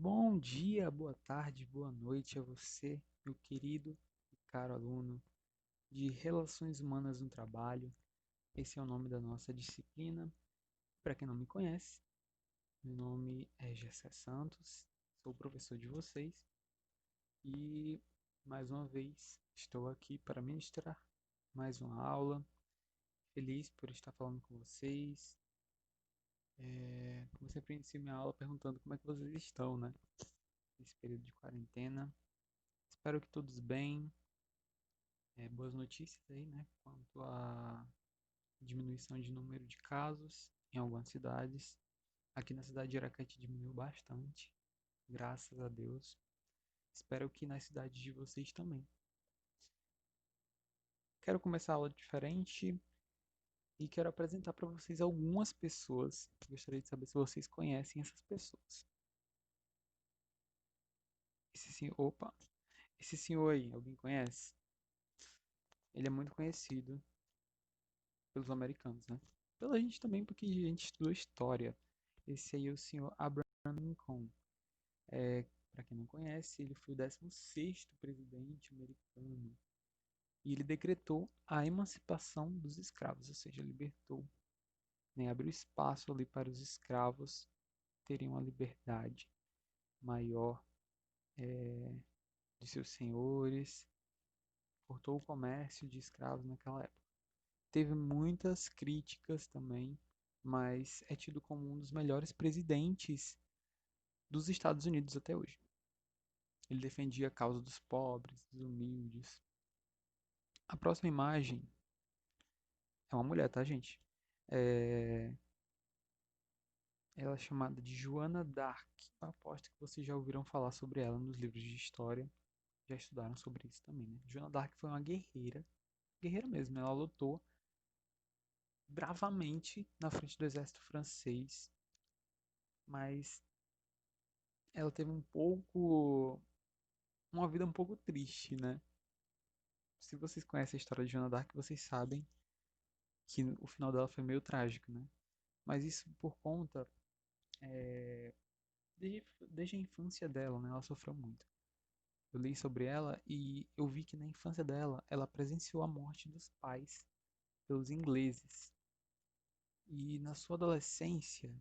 Bom dia, boa tarde, boa noite a você, meu querido e caro aluno de Relações Humanas no Trabalho. Esse é o nome da nossa disciplina. Para quem não me conhece, meu nome é Gessé Santos, sou o professor de vocês e mais uma vez estou aqui para ministrar mais uma aula. Feliz por estar falando com vocês. Comecei a iniciar minha aula perguntando como é que vocês estão, né? Nesse período de quarentena. Espero que todos bem. Boas notícias aí, né? Quanto à diminuição de número de casos em algumas cidades. Aqui na cidade de Aracati diminuiu bastante, graças a Deus. Espero que nas cidades de vocês também. Quero começar a aula diferente e quero apresentar para vocês algumas pessoas. Gostaria de saber se vocês conhecem essas pessoas. Opa, esse senhor aí, alguém conhece? Ele é muito conhecido pelos americanos, né? Pela gente também, porque a gente estudou história. Esse aí é o senhor Abraham Lincoln. Para quem não conhece, ele foi o 16º presidente americano. E ele decretou a emancipação dos escravos, ou seja, libertou, né, abriu espaço ali para os escravos terem uma liberdade maior de seus senhores, cortou o comércio de escravos naquela época. Teve muitas críticas também, mas é tido como um dos melhores presidentes dos Estados Unidos até hoje. Ele defendia a causa dos pobres, dos humildes. A próxima imagem é uma mulher, tá, gente? É... Ela é chamada de Joana d'Arc. Eu aposto que vocês já ouviram falar sobre ela nos livros de história. Já estudaram sobre isso também, né? Joana d'Arc foi uma guerreira. Guerreira mesmo, né? Ela lutou bravamente na frente do exército francês. Mas ela teve uma vida um pouco triste, né? Se vocês conhecem a história de Joana d'Arc, vocês sabem que o final dela foi meio trágico, né? Mas isso por conta, desde a infância dela, né? Ela sofreu muito. Eu li sobre ela e eu vi que na infância dela, ela presenciou a morte dos pais pelos ingleses. E na sua adolescência,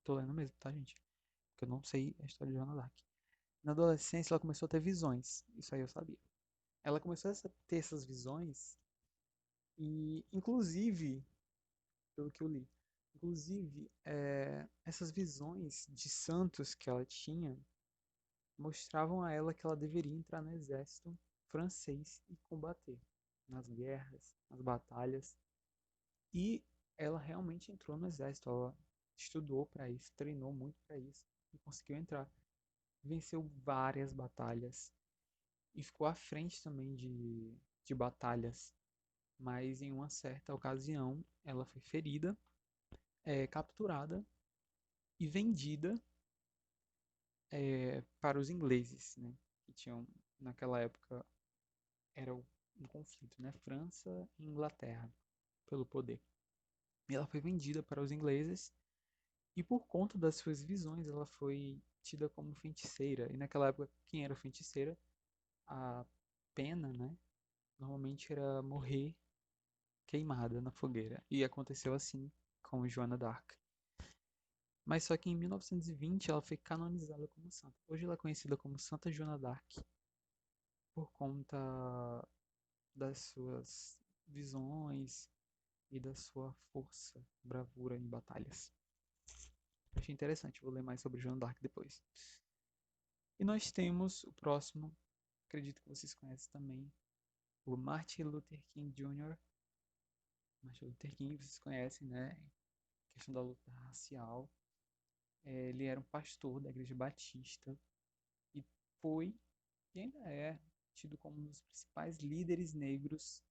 tô lendo mesmo, tá, gente? Porque eu não sei a história de Joana d'Arc. Na adolescência, ela começou a ter visões. Isso aí eu sabia. Ela começou a ter essas visões e, inclusive, pelo que eu li, inclusive, essas visões de santos que ela tinha mostravam a ela que ela deveria entrar no exército francês e combater nas guerras, nas batalhas. E ela realmente entrou no exército, ela estudou para isso, treinou muito para isso e conseguiu entrar. Venceu várias batalhas e ficou à frente também de batalhas, mas em uma certa ocasião ela foi ferida, capturada e vendida para os ingleses, né? Que tinham naquela época era um conflito, né? França e Inglaterra pelo poder. E ela foi vendida para os ingleses e por conta das suas visões ela foi tida como feiticeira. E naquela época quem era feiticeira? A pena, né? Normalmente era morrer queimada na fogueira. E aconteceu assim com Joana d'Arc. Mas só que em 1920 ela foi canonizada como santa. Hoje ela é conhecida como Santa Joana d'Arc por conta das suas visões e da sua força, bravura em batalhas. Achei interessante, vou ler mais sobre Joana d'Arc depois. E nós temos o próximo, acredito que vocês conhecem também, o Martin Luther King Jr. Martin Luther King, vocês conhecem, né? A questão da luta racial. Ele era um pastor da Igreja Batista e foi, e ainda é, tido como um dos principais líderes negros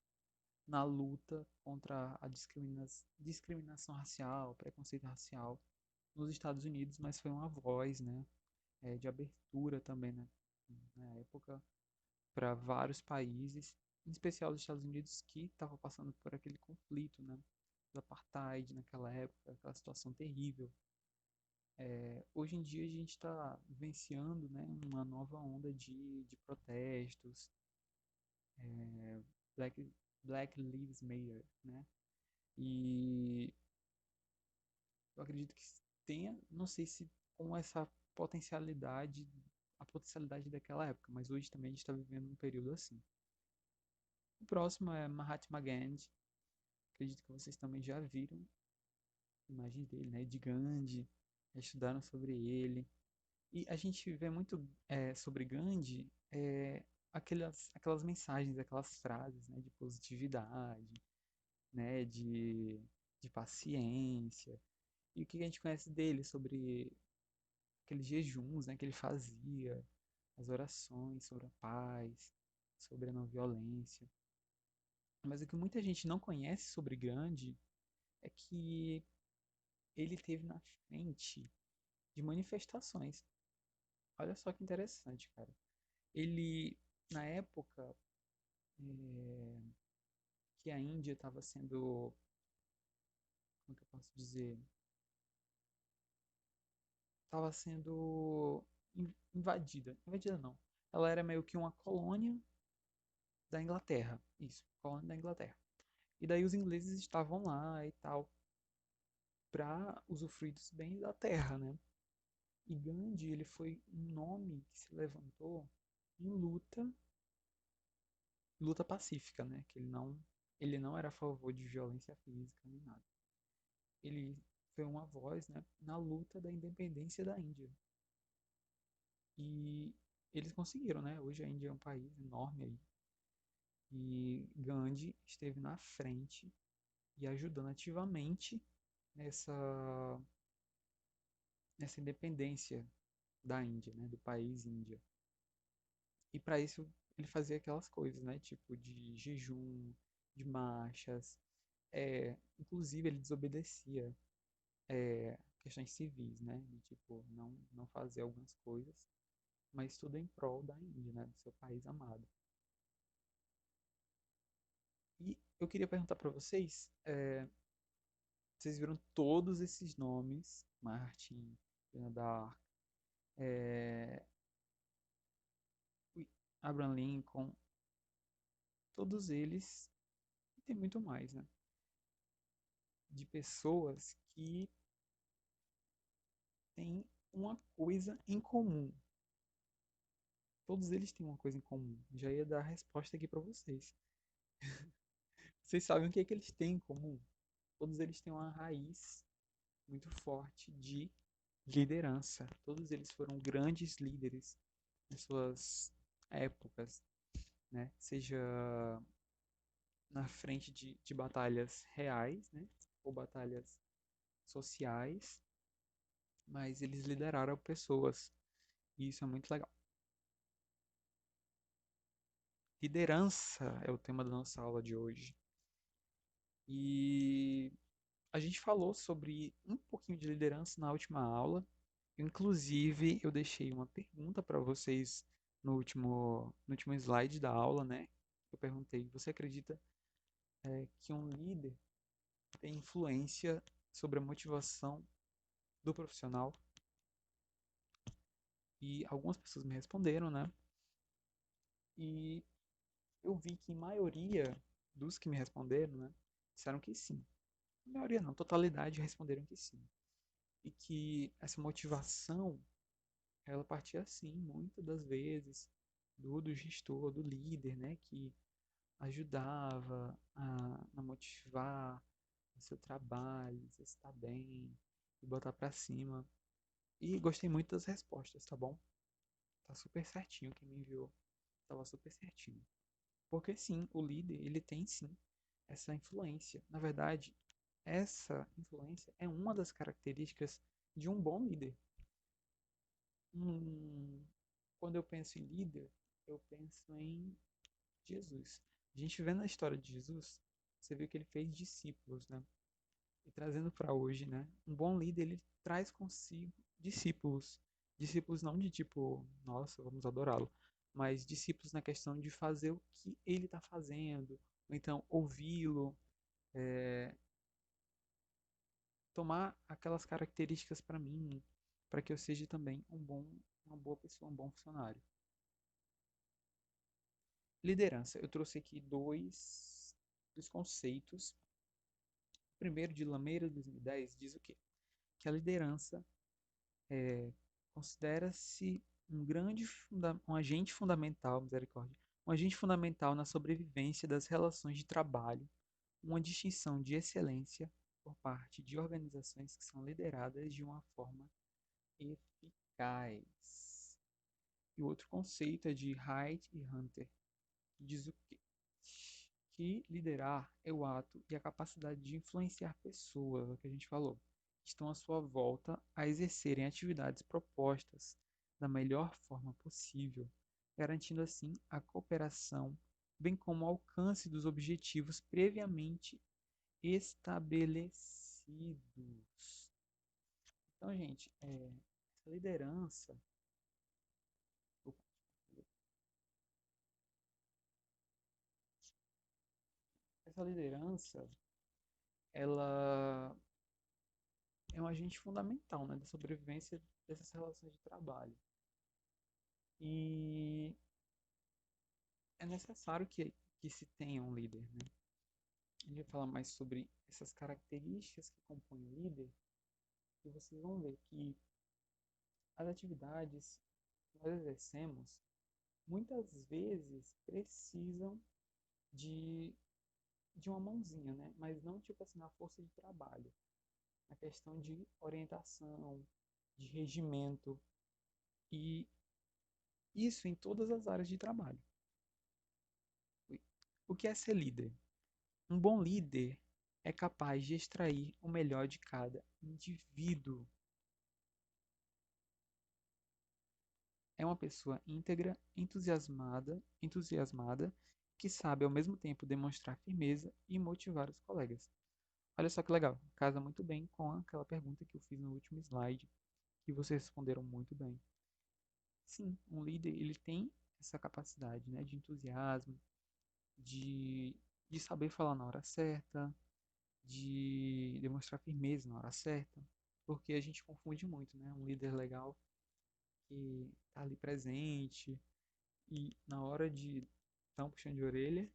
na luta contra a discriminação racial, preconceito racial nos Estados Unidos, mas foi uma voz, né, de abertura também, né, na época para vários países, em especial os Estados Unidos que estavam passando por aquele conflito, né, do apartheid naquela época, aquela situação terrível. Hoje em dia a gente está vivenciando, né, uma nova onda de protestos, é, Black, Black Lives Matter, né? E eu acredito que tenha, não sei se com essa potencialidade, a potencialidade daquela época, mas hoje também a gente está vivendo um período assim. O próximo é Mahatma Gandhi. Acredito que vocês também já viram imagens dele, né? De Gandhi, já estudaram sobre ele. E a gente vê muito sobre Gandhi aquelas mensagens, aquelas frases, né? De positividade, né? De paciência. E o que a gente conhece dele sobre aqueles jejuns, né? Que ele fazia, as orações sobre a paz, sobre a não violência. Mas o que muita gente não conhece sobre Gandhi é que ele teve na frente de manifestações. Olha só que interessante, cara. Ele, na época que a Índia estava sendo, como que eu posso dizer, estava sendo invadida. Invadida não. Ela era meio que uma colônia da Inglaterra. Isso, colônia da Inglaterra. E daí os ingleses estavam lá e tal, para usufruir dos bens da terra, né? E Gandhi, ele foi um nome que se levantou em luta pacífica, né? Que ele não era a favor de violência física nem nada. Ele foi uma voz, né, na luta da independência da Índia. E eles conseguiram, né? Hoje a Índia é um país enorme aí. E Gandhi esteve na frente e ajudando ativamente nessa, nessa independência da Índia, né? Do país Índia. E para isso ele fazia aquelas coisas, né? Tipo de jejum, de marchas. Inclusive ele desobedecia questões civis, né? De, tipo, não fazer algumas coisas, mas tudo em prol da Índia, né? Do seu país amado. E eu queria perguntar para vocês, vocês viram todos esses nomes, Martin, Joana d'Arc, é, Abraham Lincoln, todos eles, e tem muito mais, né? De pessoas que têm uma coisa em comum. Todos eles têm uma coisa em comum. Já ia dar a resposta aqui para vocês. Vocês sabem o que é que eles têm em comum? Todos eles têm uma raiz muito forte de liderança. Todos eles foram grandes líderes em suas épocas, né? Seja na frente de batalhas reais, né? Ou batalhas sociais, mas eles lideraram pessoas. E isso é muito legal. Liderança é o tema da nossa aula de hoje. E a gente falou sobre um pouquinho de liderança na última aula. Inclusive, eu deixei uma pergunta para vocês no último slide da aula, né? Eu perguntei: você acredita que um líder tem influência sobre a motivação do profissional? E algumas pessoas me responderam, né? E eu vi que a maioria dos que me responderam, né, disseram que sim. A maioria não, totalidade responderam que sim. E que essa motivação, ela partia assim, muitas das vezes, do gestor, do líder, né, que ajudava a motivar o seu trabalho, você estar bem, e botar pra cima. E gostei muito das respostas, tá bom? Tá super certinho quem me enviou. Tava super certinho. Porque sim, o líder, ele tem sim essa influência. Na verdade, essa influência é uma das características de um bom líder. Hum, Quando eu penso em líder, eu penso em Jesus. A gente vê na história de Jesus, você vê que ele fez discípulos, né? E trazendo para hoje, né? Um bom líder, ele traz consigo discípulos. Discípulos não de tipo, nossa, vamos adorá-lo, mas discípulos na questão de fazer o que ele está fazendo, ou então ouvi-lo, tomar aquelas características para mim. para que eu seja também uma boa pessoa, um bom funcionário. Liderança. Eu trouxe aqui dois conceitos. O primeiro, de Lameira, 2010, diz o quê? Que a liderança considera-se um agente fundamental, misericórdia, um agente fundamental na sobrevivência das relações de trabalho, uma distinção de excelência por parte de organizações que são lideradas de uma forma eficaz. E o outro conceito é de Haidt e Hunter, que diz o quê? Que liderar é o ato e a capacidade de influenciar pessoas, é o que a gente falou, que estão à sua volta a exercerem atividades propostas da melhor forma possível, garantindo assim a cooperação, bem como o alcance dos objetivos previamente estabelecidos. Então, gente, essa liderança, essa liderança, ela é um agente fundamental, né, da sobrevivência dessas relações de trabalho. E é necessário que se tenha um líder, né? A gente vai falar mais sobre essas características que compõem o líder, e vocês vão ver que as atividades que nós exercemos muitas vezes precisam de, de uma mãozinha, né? Mas não tipo assim na força de trabalho, na questão de orientação, de regimento, e isso em todas as áreas de trabalho. O que é ser líder? Um bom líder é capaz de extrair o melhor de cada indivíduo. É uma pessoa íntegra, entusiasmada, que sabe ao mesmo tempo demonstrar firmeza e motivar os colegas. Olha só que legal, casa muito bem com aquela pergunta que eu fiz no último slide, que vocês responderam muito bem. Sim, um líder ele tem essa capacidade, né, de entusiasmo, de, de saber falar na hora certa, de demonstrar firmeza na hora certa, porque a gente confunde muito, né? Um líder legal que tá ali presente e na hora de dar um puxão de orelha,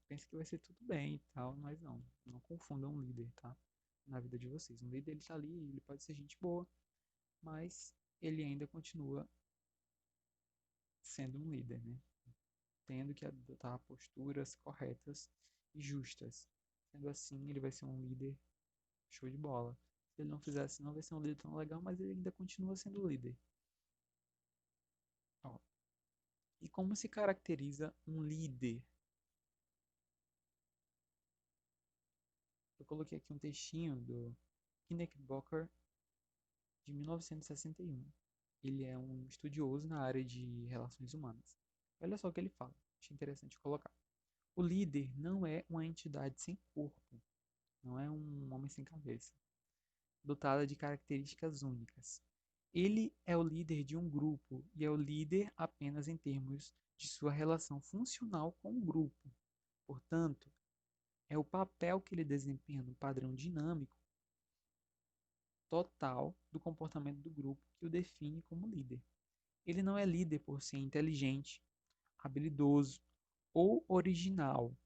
pensa que vai ser tudo bem e tal, mas não, não confundam um líder, tá? Na vida de vocês. Um líder ele tá ali, ele pode ser gente boa, mas ele ainda continua sendo um líder, né? Tendo que adotar posturas corretas e justas. Sendo assim, ele vai ser um líder show de bola. Se ele não fizer assim, não vai ser um líder tão legal, mas ele ainda continua sendo líder. Ó, e como se caracteriza um líder? Eu coloquei aqui um textinho do Knickerbocker de 1961. Ele é um estudioso na área de relações humanas. Olha só o que ele fala. Achei interessante colocar. O líder não é uma entidade sem corpo, não é um homem sem cabeça, dotada de características únicas. Ele é o líder de um grupo e é o líder apenas em termos de sua relação funcional com o grupo. Portanto, é o papel que ele desempenha no padrão dinâmico total do comportamento do grupo que o define como líder. Ele não é líder por ser inteligente, habilidoso ou original,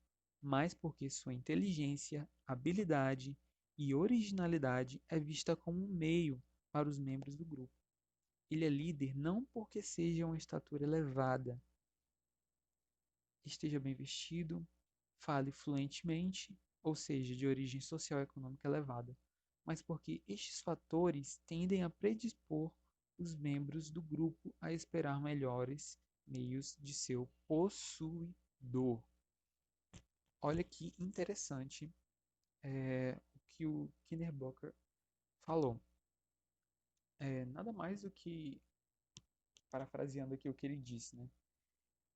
mas porque sua inteligência, habilidade e originalidade é vista como um meio para os membros do grupo. Ele é líder não porque seja uma estatura elevada, esteja bem vestido, fale fluentemente, ou seja, de origem social e econômica elevada, mas porque estes fatores tendem a predispor os membros do grupo a esperar melhores meios de seu possuidor. Olha que interessante o que o Knickerbocker falou. Nada mais do que, parafraseando aqui o que ele disse, né?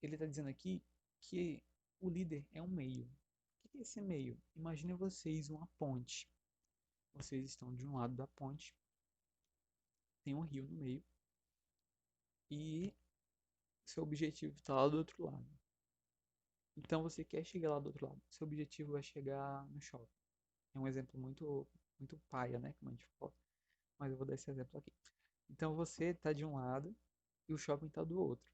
Ele está dizendo aqui que o líder é um meio. O que é esse meio? Imagine vocês uma ponte. Vocês estão de um lado da ponte, tem um rio no meio, e seu objetivo está lá do outro lado. Então você quer chegar lá do outro lado. Seu objetivo é chegar no shopping. É um exemplo muito paia, né? Como a gente fala. mas eu vou dar esse exemplo aqui. Então você está de um lado e o shopping está do outro.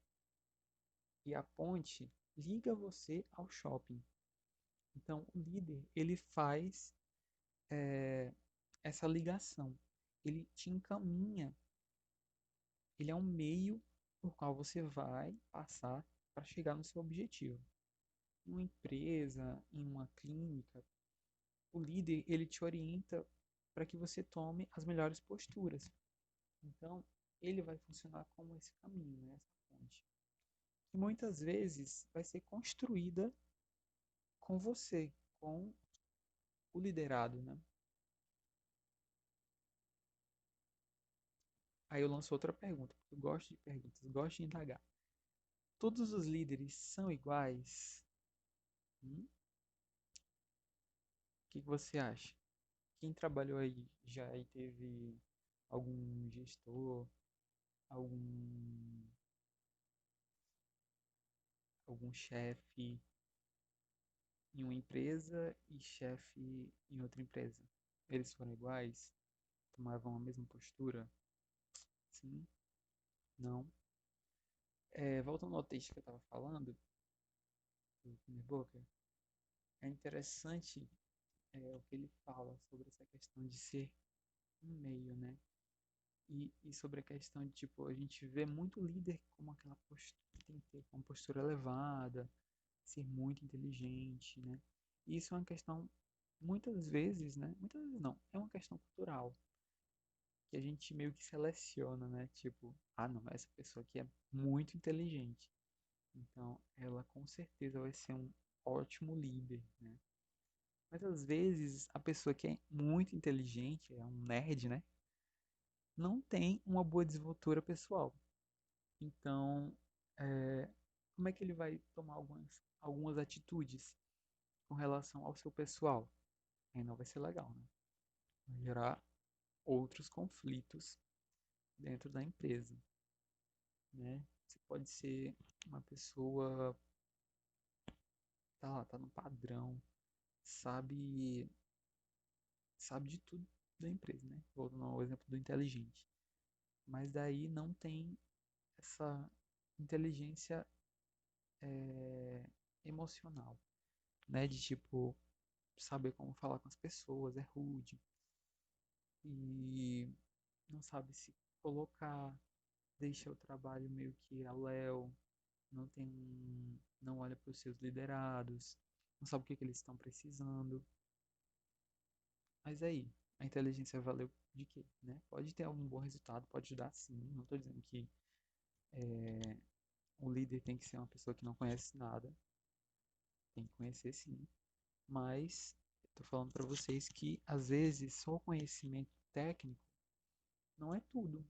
E a ponte liga você ao shopping. Então o líder, ele faz essa ligação. Ele te encaminha, ele é um meio por qual você vai passar para chegar no seu objetivo. Em uma empresa, em uma clínica, o líder ele te orienta para que você tome as melhores posturas. Então, ele vai funcionar como esse caminho, né, essa ponte, que muitas vezes vai ser construída com você, com o liderado, né? Aí eu lanço outra pergunta, porque eu gosto de perguntas, gosto de indagar. Todos os líderes são iguais? O que que você acha? Quem trabalhou aí já aí teve algum gestor, algum algum chefe em uma empresa e chefe em outra empresa? Eles foram iguais? Tomavam a mesma postura? Sim? Não? Voltando ao texto que eu estava falando, do Peter Booker, é interessante o que ele fala sobre essa questão de ser um meio, né? E sobre a questão de, tipo, a gente vê muito líder como aquela postura, tem que ter uma postura elevada, ser muito inteligente, né? E isso é uma questão, muitas vezes, né? Muitas vezes não, é uma questão cultural, que a gente meio que seleciona, né? Tipo, ah, não, essa pessoa aqui é muito inteligente, então ela com certeza vai ser um ótimo líder, né? Mas às vezes a pessoa que é muito inteligente, é um nerd, né? Não tem uma boa desenvoltura pessoal. Então, é, como é que ele vai tomar algumas atitudes com relação ao seu pessoal? Aí não vai ser legal, né? Vai gerar outros conflitos dentro da empresa, né? Você pode ser uma pessoa, tá lá, tá no padrão, sabe, sabe de tudo da empresa, né? Voltando ao exemplo do inteligente. Mas daí não tem essa inteligência emocional, né? De tipo, saber como falar com as pessoas, é rude e não sabe se colocar, deixa o trabalho meio que a léu, não olha para os seus liderados, não sabe o que, que eles estão precisando. Mas aí, a inteligência valeu de quê, né? Pode ter algum bom resultado, pode dar sim. Não estou dizendo que o líder tem que ser uma pessoa que não conhece nada, tem que conhecer sim. Mas estou falando para vocês que às vezes só o conhecimento técnico não é tudo.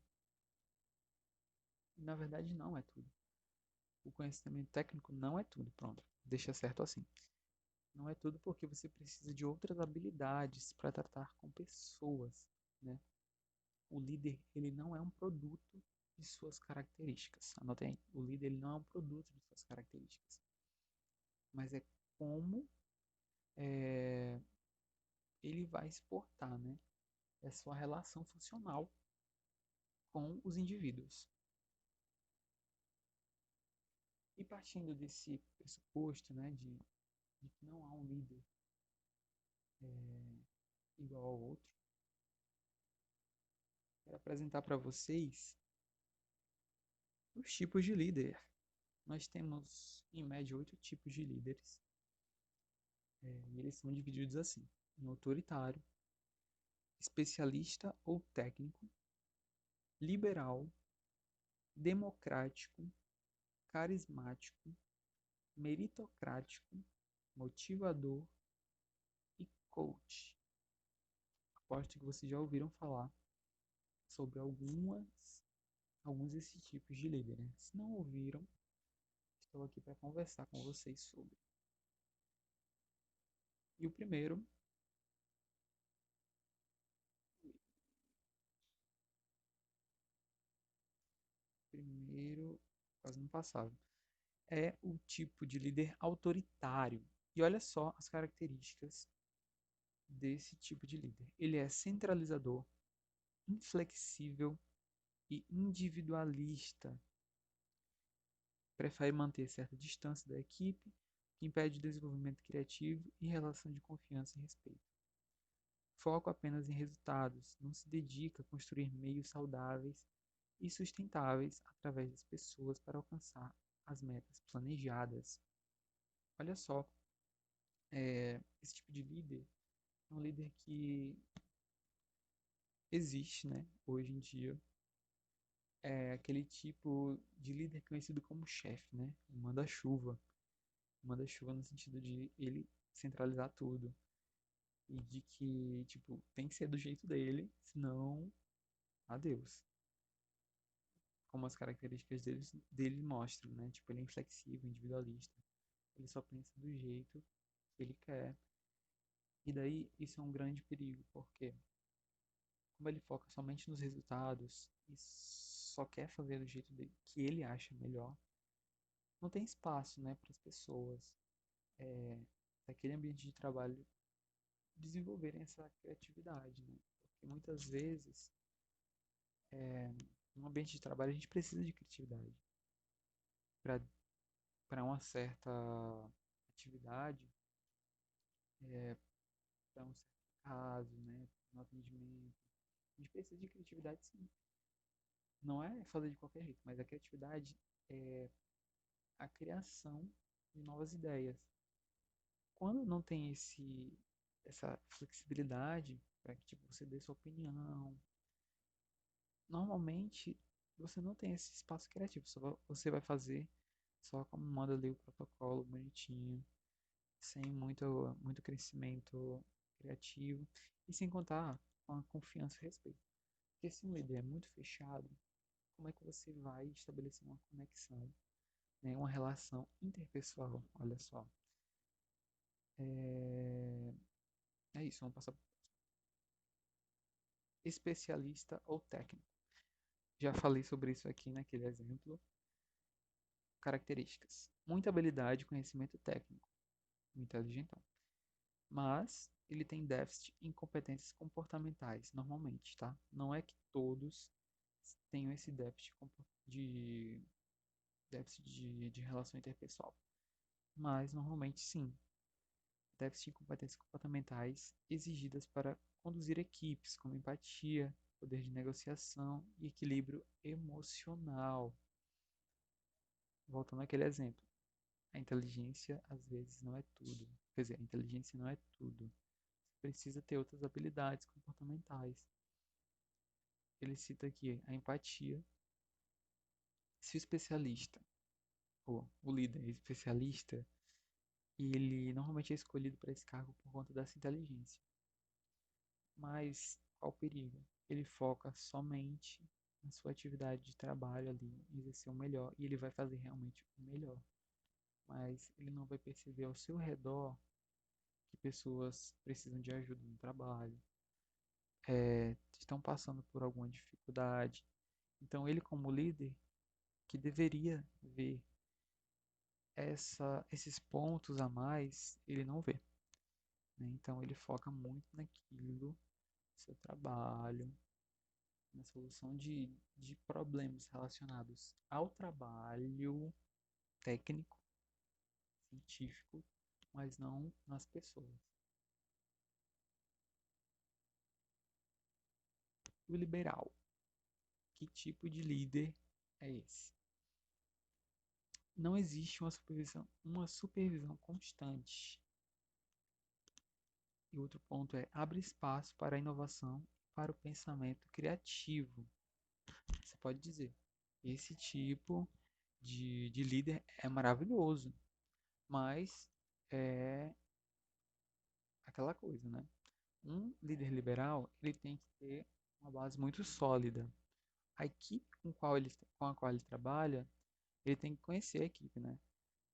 Na verdade, não é tudo. O conhecimento técnico não é tudo. Pronto, deixa certo assim. Não é tudo porque você precisa de outras habilidades para tratar com pessoas, né? O líder, ele não é um produto de suas características. Anotem aí. O líder, ele não é um produto de suas características. Mas é como é, ele vai exportar, né? É sua relação funcional com os indivíduos. E partindo desse pressuposto, né, de que não há um líder igual ao outro, quero apresentar para vocês os tipos de líder. Nós temos, em média, 8 tipos de líderes. E eles são divididos assim: em autoritário, especialista ou técnico, liberal, democrático, carismático, meritocrático, motivador e coach. Aposto que vocês já ouviram falar sobre alguns desses tipos de líder, né? Se não ouviram, estou aqui para conversar com vocês sobre. E o primeiro, quase não passava, é o tipo de líder autoritário. E olha só as características desse tipo de líder. Ele é centralizador, inflexível e individualista. Prefere manter certa distância da equipe, o que impede o desenvolvimento criativo e relação de confiança e respeito. Foco apenas em resultados, não se dedica a construir meios saudáveis e sustentáveis através das pessoas para alcançar as metas planejadas. Olha só, esse tipo de líder é um líder que existe, né, hoje em dia. É aquele tipo de líder conhecido como chefe, né? O manda-chuva. O manda-chuva no sentido de ele centralizar tudo. E de que, tipo, tem que ser do jeito dele, senão, adeus. Como as características dele mostram, né? Tipo, ele é inflexível, individualista. Ele só pensa do jeito que ele quer. E daí, isso é um grande perigo, porque como ele foca somente nos resultados e só quer fazer do jeito dele, que ele acha melhor, não tem espaço, né, para as pessoas daquele ambiente de trabalho desenvolverem essa criatividade, né? Porque muitas vezes, no ambiente de trabalho, a gente precisa de criatividade para uma certa atividade, para um certo caso, né, no atendimento. A gente precisa de criatividade, sim. Não é fazer de qualquer jeito, mas a criatividade é a criação de novas ideias. Quando não tem essa flexibilidade para que tipo, você dê sua opinião, normalmente você não tem esse espaço criativo. Você vai fazer só como manda ali o protocolo bonitinho, sem muito crescimento criativo e sem contar com a confiança e respeito. Porque se um líder é muito fechado, como é que você vai estabelecer uma conexão, né, uma relação interpessoal? Olha só. É, é isso, vamos passar. Especialista ou técnico. Já falei sobre isso aqui naquele exemplo. Características: muita habilidade e conhecimento técnico, inteligentão. Mas ele tem déficit em competências comportamentais, normalmente, tá? Não é que todos tenham esse déficit de relação interpessoal, mas normalmente sim. Déficit em competências comportamentais exigidas para conduzir equipes, como empatia, poder de negociação e equilíbrio emocional. Voltando àquele exemplo, a inteligência às vezes não é tudo. Quer dizer, a inteligência não é tudo. Você precisa ter outras habilidades comportamentais. Ele cita aqui a empatia. Se o especialista, ou o líder é especialista, ele normalmente é escolhido para esse cargo por conta dessa inteligência. Mas qual o perigo? Ele foca somente na sua atividade de trabalho ali, em exercer o melhor, e ele vai fazer realmente o melhor. Mas ele não vai perceber ao seu redor que pessoas precisam de ajuda no trabalho, estão passando por alguma dificuldade. Então, ele, como líder, que deveria ver esses pontos a mais, ele não vê, né? Então, ele foca muito naquilo, no seu trabalho, na solução de problemas relacionados ao trabalho técnico, científico, mas não nas pessoas. O liberal, que tipo de líder é esse? Não existe uma supervisão constante. E outro ponto é abre espaço para a inovação, para o pensamento criativo. Você pode dizer, esse tipo de líder é maravilhoso, mas é aquela coisa, né? Um líder liberal, ele tem que ter uma base muito sólida. A equipe com a qual ele trabalha, ele tem que conhecer a equipe, né?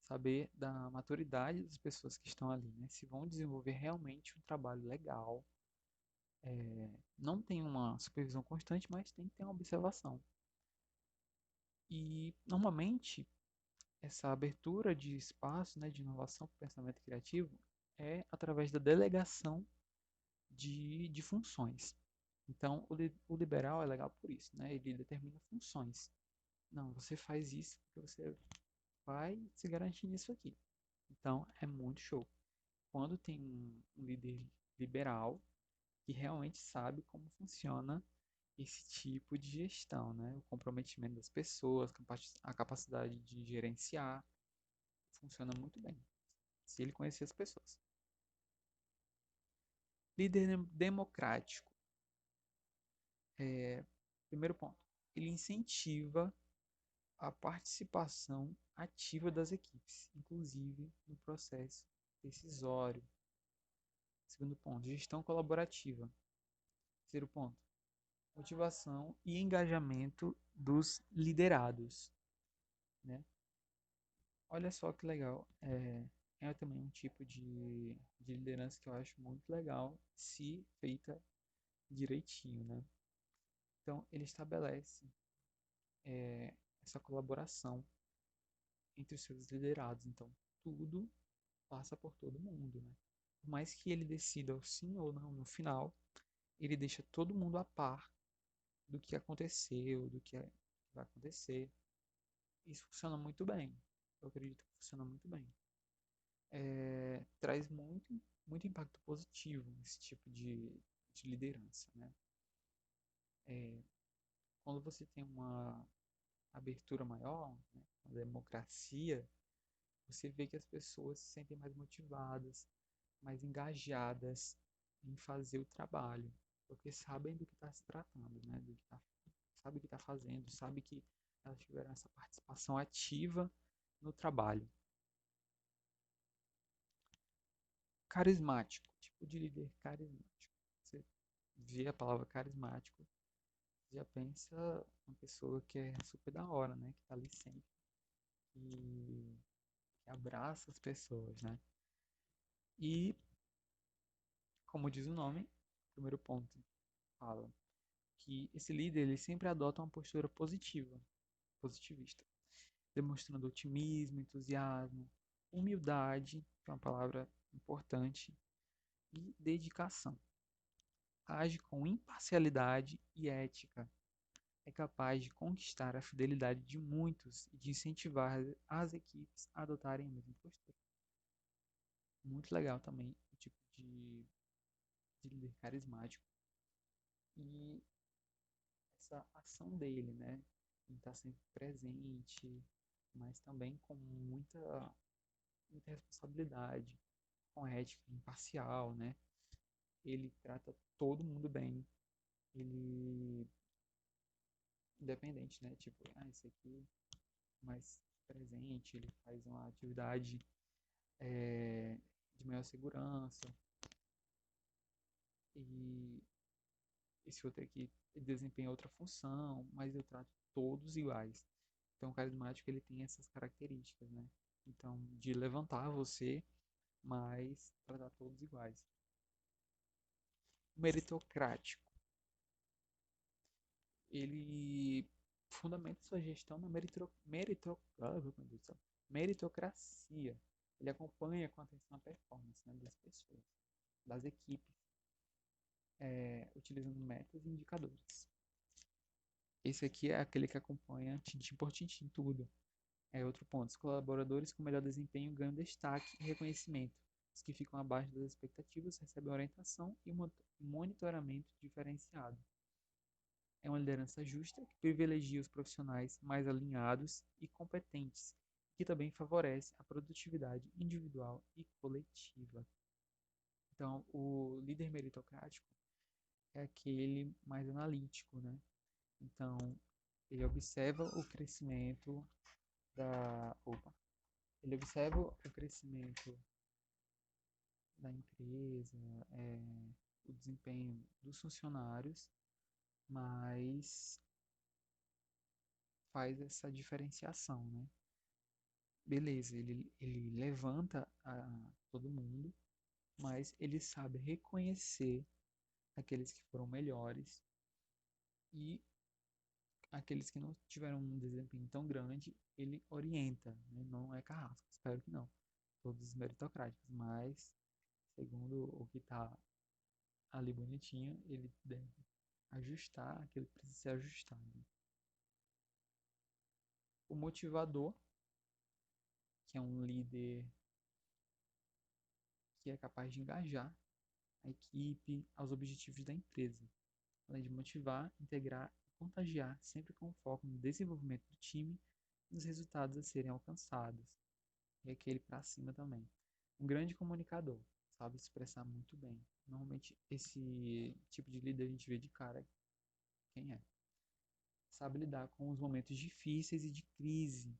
Saber da maturidade das pessoas que estão ali, né? Se vão desenvolver realmente um trabalho legal. Não tem uma supervisão constante, mas tem que ter uma observação. E, normalmente, essa abertura de espaço, né, de inovação para o pensamento criativo é através da delegação de funções. Então, o liberal é legal por isso, né? Ele determina funções. Não, você faz isso porque você vai se garantir nisso aqui. Então, é muito show. Quando tem um líder liberal que realmente sabe como funciona esse tipo de gestão, né? O comprometimento das pessoas, a capacidade de gerenciar, funciona muito bem, se ele conhecer as pessoas. Líder democrático. Primeiro ponto, ele incentiva a participação ativa das equipes, inclusive no processo decisório. Segundo ponto, gestão colaborativa. Terceiro ponto, motivação e engajamento dos liderados, né? Olha só que legal. É também um tipo de liderança que eu acho muito legal se feita direitinho, né? Então, ele estabelece essa colaboração entre os seus liderados. Então, tudo passa por todo mundo, né? Por mais que ele decida o sim ou não no final, ele deixa todo mundo a par do que aconteceu, do que vai acontecer. Isso funciona muito bem. Eu acredito que funciona muito bem. Traz muito impacto positivo esse tipo de liderança, né? É, quando você tem uma abertura maior, né, uma democracia, você vê que as pessoas se sentem mais motivadas, mais engajadas em fazer o trabalho, porque sabem do que está se tratando, né? Sabe o que está fazendo, sabe que elas tiveram essa participação ativa no trabalho. Carismático, tipo de líder carismático. Você vê a palavra carismático, já pensa uma pessoa que é super da hora, né? Que tá ali sempre e que abraça as pessoas, né? E, como diz o nome, o primeiro ponto fala que esse líder ele sempre adota uma postura positivista, demonstrando otimismo, entusiasmo, humildade, que é uma palavra importante, e dedicação. Age com imparcialidade e ética. É capaz de conquistar a fidelidade de muitos e de incentivar as equipes a adotarem a mesma postura. Muito legal também o tipo de líder carismático e essa ação dele, né? Ele está sempre presente, mas também com muita responsabilidade, com ética imparcial, né? Ele trata todo mundo bem, ele independente, né? Tipo, esse aqui mais presente, ele faz uma atividade é, de maior segurança e esse outro aqui desempenha outra função, mas eu trato todos iguais. Então, o carismático ele tem essas características, né? Então, de levantar você, mas tratar todos iguais. Meritocrático. Ele fundamenta sua gestão na meritocracia. Ele acompanha com atenção a performance, né, das pessoas, das equipes, utilizando métodos e indicadores. Esse aqui é aquele que acompanha tintim por tintim tudo. É outro ponto. Os colaboradores com melhor desempenho ganham destaque e reconhecimento. Os que ficam abaixo das expectativas recebem orientação e monitoramento diferenciado. É uma liderança justa que privilegia os profissionais mais alinhados e competentes, que também favorece a produtividade individual e coletiva. Então, o líder meritocrático é aquele mais analítico, né? Então, ele observa o crescimento opa, ele observa o crescimento da empresa, o desempenho dos funcionários, mas faz essa diferenciação, né? Beleza, ele levanta todo mundo, mas ele sabe reconhecer aqueles que foram melhores e aqueles que não tiveram um desempenho tão grande, ele orienta, né? Não é carrasco, espero que não. Todos meritocráticos, mas segundo o que está ali bonitinho, ele deve ajustar aquilo que precisa ser ajustado. O motivador, que é um líder que é capaz de engajar a equipe aos objetivos da empresa, além de motivar, integrar e contagiar, sempre com foco no desenvolvimento do time e nos resultados a serem alcançados. E aquele para cima também. Um grande comunicador, sabe expressar muito bem. Normalmente esse tipo de líder a gente vê de cara quem é. Sabe lidar com os momentos difíceis e de crise,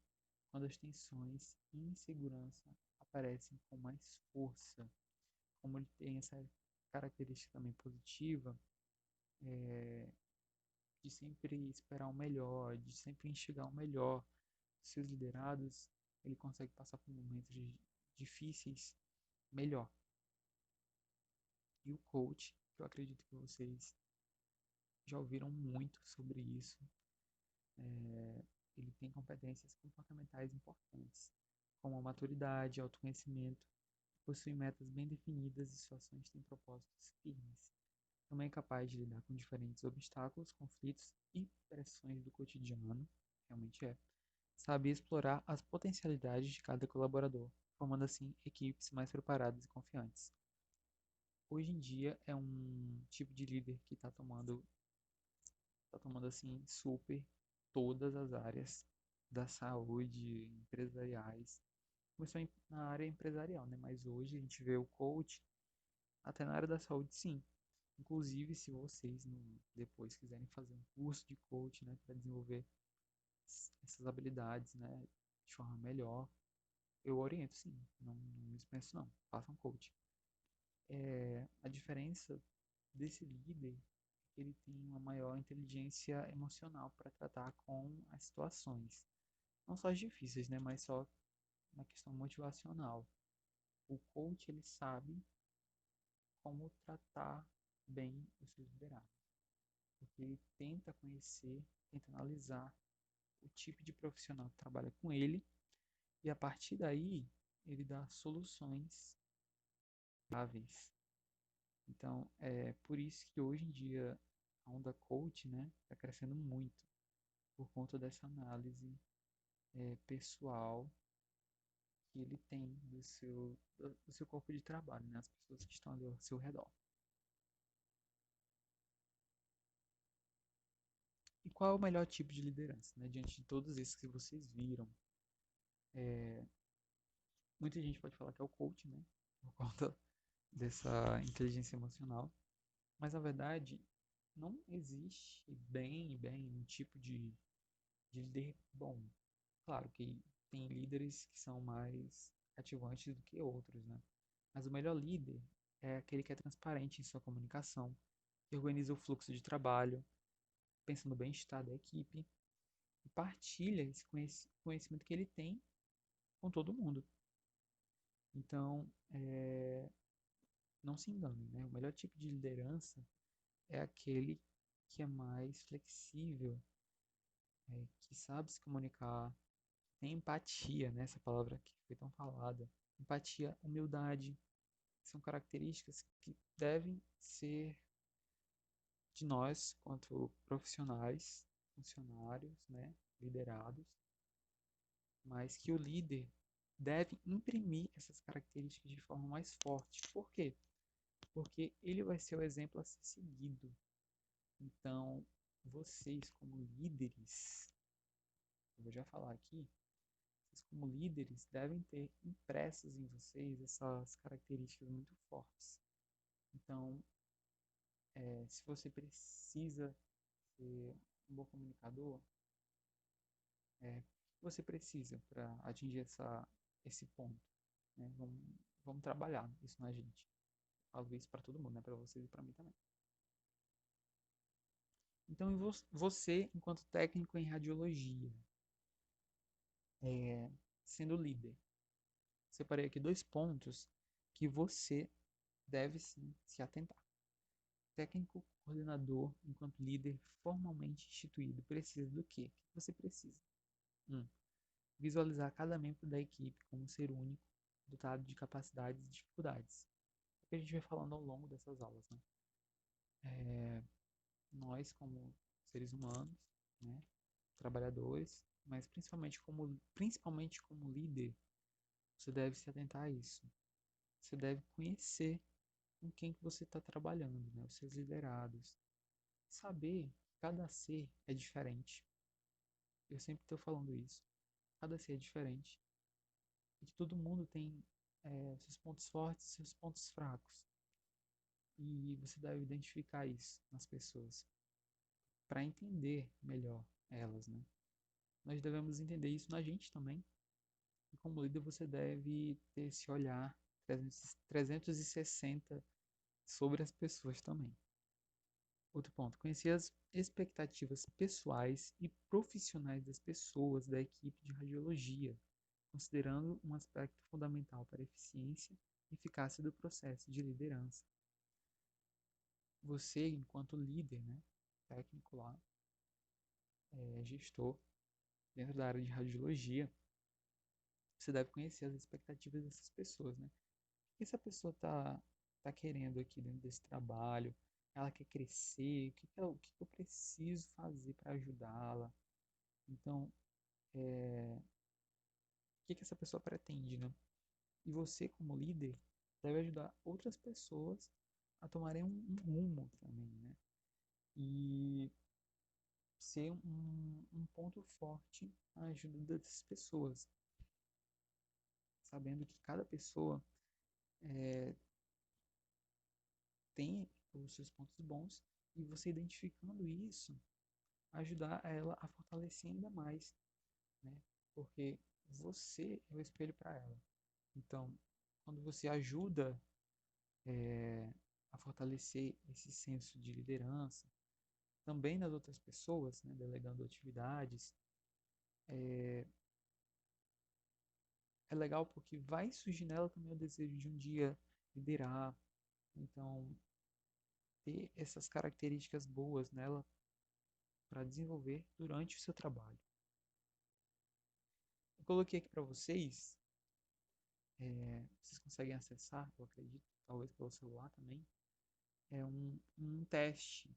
quando as tensões e insegurança aparecem com mais força. Como ele tem essa característica também positiva, de sempre esperar o melhor, de sempre enxergar o melhor. Seus liderados, ele consegue passar por momentos difíceis melhor. E o coach, que eu acredito que vocês já ouviram muito sobre isso, ele tem competências comportamentais importantes, como a maturidade, autoconhecimento, possui metas bem definidas e suas ações têm propósitos firmes. Também é capaz de lidar com diferentes obstáculos, conflitos e pressões do cotidiano, realmente é. Sabe explorar as potencialidades de cada colaborador, formando assim equipes mais preparadas e confiantes. Hoje em dia é um tipo de líder que está tomando assim super todas as áreas da saúde, empresariais. Começou na área empresarial, né? Mas hoje a gente vê o coach até na área da saúde, sim. Inclusive, se vocês depois quiserem fazer um curso de coach, né, para desenvolver essas habilidades, né, de forma melhor, eu oriento, sim. Não dispenso, não. Façam coach. A diferença desse líder é que ele tem uma maior inteligência emocional para tratar com as situações. Não só as difíceis, né, mas só na questão motivacional. O coach, ele sabe como tratar bem os seus liderados, porque ele tenta conhecer, tenta analisar o tipo de profissional que trabalha com ele e a partir daí ele dá soluções viáveis. Então, é por isso que hoje em dia a onda coach, né, está crescendo muito por conta dessa análise pessoal que ele tem do seu corpo de trabalho, né, as pessoas que estão ali ao seu redor. E qual é o melhor tipo de liderança, né, diante de todos esses que vocês viram? Muita gente pode falar que é o coach, né, por conta dessa inteligência emocional, mas na verdade não existe bem um tipo de líder bom. Claro que tem líderes que são mais cativantes do que outros, né? Mas o melhor líder é aquele que é transparente em sua comunicação, que organiza o fluxo de trabalho, pensa no bem-estar da equipe e partilha esse conhecimento que ele tem com todo mundo. Então, não se engane, né? O melhor tipo de liderança é aquele que é mais flexível, que sabe se comunicar, tem empatia, né? Essa palavra que foi tão falada. Empatia, humildade, são características que devem ser de nós, quanto profissionais, funcionários, né? Liderados, mas que o líder deve imprimir essas características de forma mais forte. Por quê? Porque ele vai ser o exemplo a ser seguido. Então, vocês como líderes, eu vou já falar aqui, vocês como líderes devem ter impressas em vocês essas características muito fortes. Então, se você precisa ser um bom comunicador, o que você precisa para atingir esse ponto? Né? Vamos trabalhar isso na gente. Falo isso para todo mundo, né? Para vocês e para mim também. Então, você, enquanto técnico em radiologia, sendo líder, separei aqui 2 pontos que você deve sim se atentar. Técnico coordenador, enquanto líder formalmente instituído, precisa do quê? O que você precisa? 1. Visualizar cada membro da equipe como um ser único, dotado de capacidades e dificuldades. É o que a gente vai falando ao longo dessas aulas, né? nós como seres humanos, né, trabalhadores, mas principalmente como líder, você deve se atentar a isso. Você deve conhecer com quem que você está trabalhando, né, os seus liderados. Saber que cada ser é diferente. Eu sempre estou falando isso. Cada ser é diferente. E que todo mundo tem seus pontos fortes e seus pontos fracos. E você deve identificar isso nas pessoas para entender melhor elas, né? Nós devemos entender isso na gente também. E como líder, você deve ter esse olhar 360 sobre as pessoas também. Outro ponto, conhecer as expectativas pessoais e profissionais das pessoas da equipe de radiologia, considerando um aspecto fundamental para a eficiência e eficácia do processo de liderança. Você, enquanto líder, né, técnico lá, gestor, dentro da área de radiologia, você deve conhecer as expectativas dessas pessoas, né? O que essa pessoa tá querendo aqui dentro desse trabalho? Ela quer crescer? O que eu preciso fazer para ajudá-la? Então, o que essa pessoa pretende, né? E você, como líder, deve ajudar outras pessoas a tomarem um rumo também, né? E ser um ponto forte na ajuda dessas pessoas, sabendo que cada pessoa tem os seus pontos bons e você identificando isso, ajudar ela a fortalecer ainda mais, né? Porque você é o espelho para ela. Então, quando você ajuda a fortalecer esse senso de liderança, também nas outras pessoas, né, delegando atividades, é legal porque vai surgir nela também o desejo de um dia liderar. Então, ter essas características boas nela para desenvolver durante o seu trabalho. Eu coloquei aqui para vocês, vocês conseguem acessar, eu acredito, talvez pelo celular também, é um teste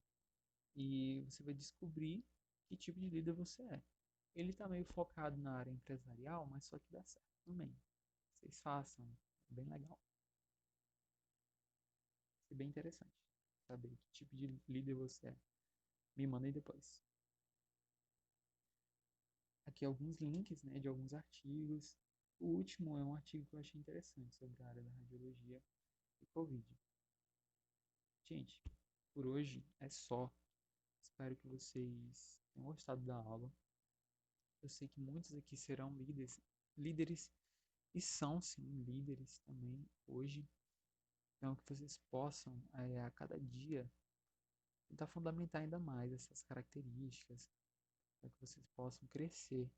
e você vai descobrir que tipo de líder você é. Ele está meio focado na área empresarial, mas só que dá certo também. Vocês façam, é bem legal. É bem interessante saber que tipo de líder você é. Me mandem depois. Aqui alguns links, né, de alguns artigos. O último é um artigo que eu achei interessante sobre a área da radiologia e Covid. Gente, por hoje é só. Espero que vocês tenham gostado da aula. Eu sei que muitos aqui serão líderes e são sim líderes também hoje. Então que vocês possam a cada dia tentar fundamentar ainda mais essas características para que vocês possam crescer,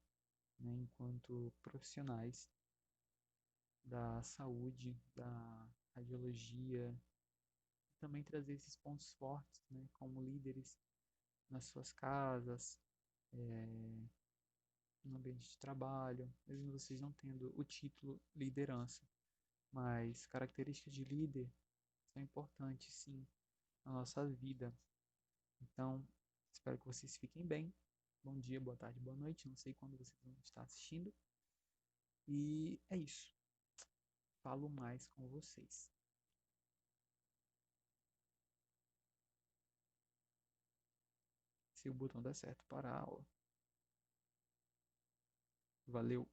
né, enquanto profissionais da saúde, da radiologia, e também trazer esses pontos fortes, né, como líderes nas suas casas, no ambiente de trabalho, mesmo vocês não tendo o título liderança, mas características de líder são importantes, sim, na nossa vida. Então, espero que vocês fiquem bem. Bom dia, boa tarde, boa noite. Não sei quando vocês vão estar assistindo. E é isso. Falo mais com vocês. Se o botão der certo para a aula. Valeu!